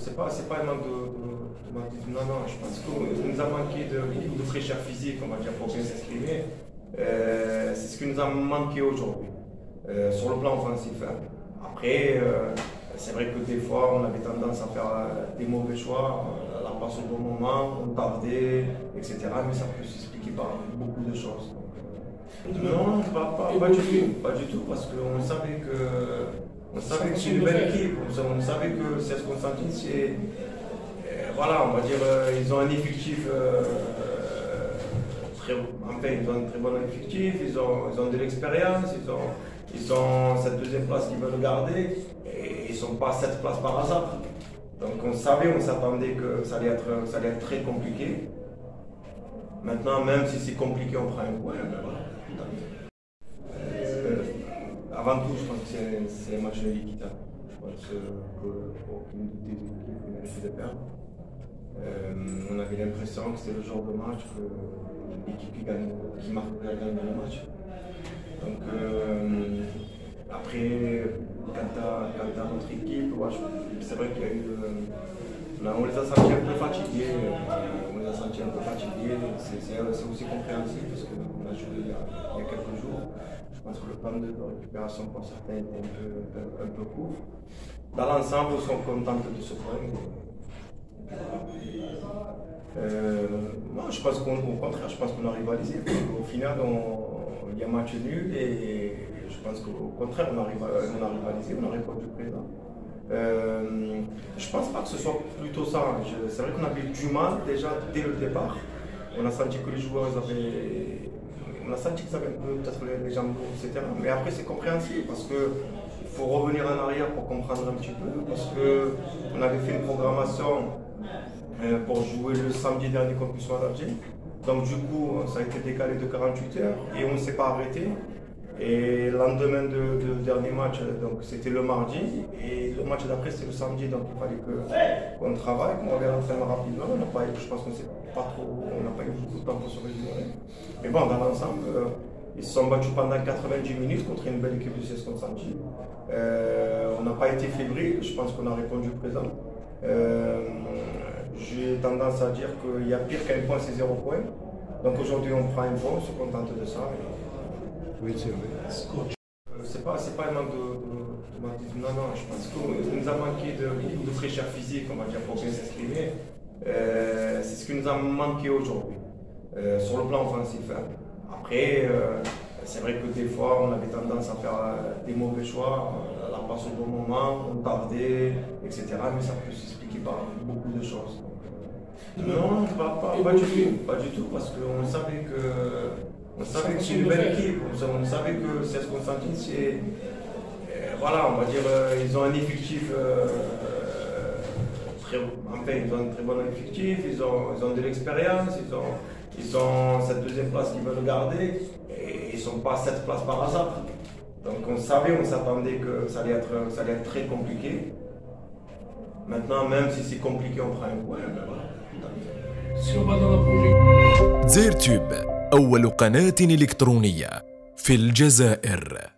C'est pas un manque de non, non, je pense qu'il nous a manqué de fraîcheur physique, on va dire, pour bien s'exprimer. C'est ce qui nous a manqué aujourd'hui, sur le plan offensif. Hein. Après, c'est vrai que des fois, on avait tendance à faire des mauvais choix, la passe au bon moment, on tardait, etc. Mais ça peut s'expliquer par beaucoup de choses. Non, pas du tout, parce qu'on savait que c'est une belle équipe, on savait que CS Constantine, c'est, voilà, on va dire, ils ont un effectif, ils ont un très bon effectif, ils ont de l'expérience, ils ont cette deuxième place qu'ils veulent garder, et ils ne sont pas à cette place par hasard. Donc on s'attendait que ça allait être très compliqué. Maintenant, même si c'est compliqué, on prend un point. Voilà. Avant tout, je pense que c'est un match de l'équité. Je pense qu'aucune des deux équipes méritait de perdre. On avait l'impression que c'était le genre de match que l'équipe qui marque gagne le match. Donc après, quant à notre équipe, c'est vrai qu'il y a eu on les a sentis un peu fatigués. C'est aussi compréhensible parce qu'on a joué il y a quelques jours. Je pense que le plan de récupération pour certains était un peu court. Dans l'ensemble, ils sont contents de ce point. Non, je pense qu'au contraire, je pense qu'on a rivalisé. Au final, il y a match nul et je pense qu'au contraire, on a rivalisé, on a répondu présent. Je pense pas que ce soit plutôt ça. C'est vrai qu'on avait du mal déjà dès le départ. On a senti que les joueurs on a senti qu'ils avaient un peu peut-être les jambes lourdes, etc. Mais après c'est compréhensible parce qu'il faut revenir en arrière pour comprendre un petit peu. Parce qu'on avait fait une programmation pour jouer le samedi dernier contre Kusma d'Alger. Donc du coup ça a été décalé de 48 heures et on ne s'est pas arrêté. Et le lendemain du dernier match, c'était le mardi, et le match d'après c'était le samedi, donc il fallait qu'on travaille, qu'on revienne l'entraînement rapidement. Je pense qu'on n'a pas eu beaucoup de temps pour se résumer. Mais bon, dans l'ensemble, ils se sont battus pendant 90 minutes contre une belle équipe du CS Constantine. On n'a pas été fébrile, je pense qu'on a répondu présent. J'ai tendance à dire qu'il y a pire qu'un point, c'est 0 point. Donc aujourd'hui on prend un point, on se contente de ça. Oui, c'est vrai. C'est pas un manque de non, non, je pense qu'il nous a manqué de fraîcheur physique, on va dire, pour bien s'exprimer. C'est ce qui nous a manqué aujourd'hui, sur le plan offensif. Hein. Après, c'est vrai que des fois, on avait tendance à faire des mauvais choix, la passe au bon moment, on tardait, etc. Mais ça peut s'expliquer par beaucoup de choses. Non, pas du tout, parce qu'on savait que c'est une belle équipe, on savait que CS Constantine, c'est, voilà, on va dire, ils ont un effectif, ils ont un très bon effectif, ils ont de l'expérience, ils ont cette deuxième place qu'ils veulent garder, et ils ne sont pas à cette place par hasard. Donc on s'attendait que ça allait être très compliqué. Maintenant, même si c'est compliqué, on prend un point. زيرتوب أول قناة إلكترونية في الجزائر.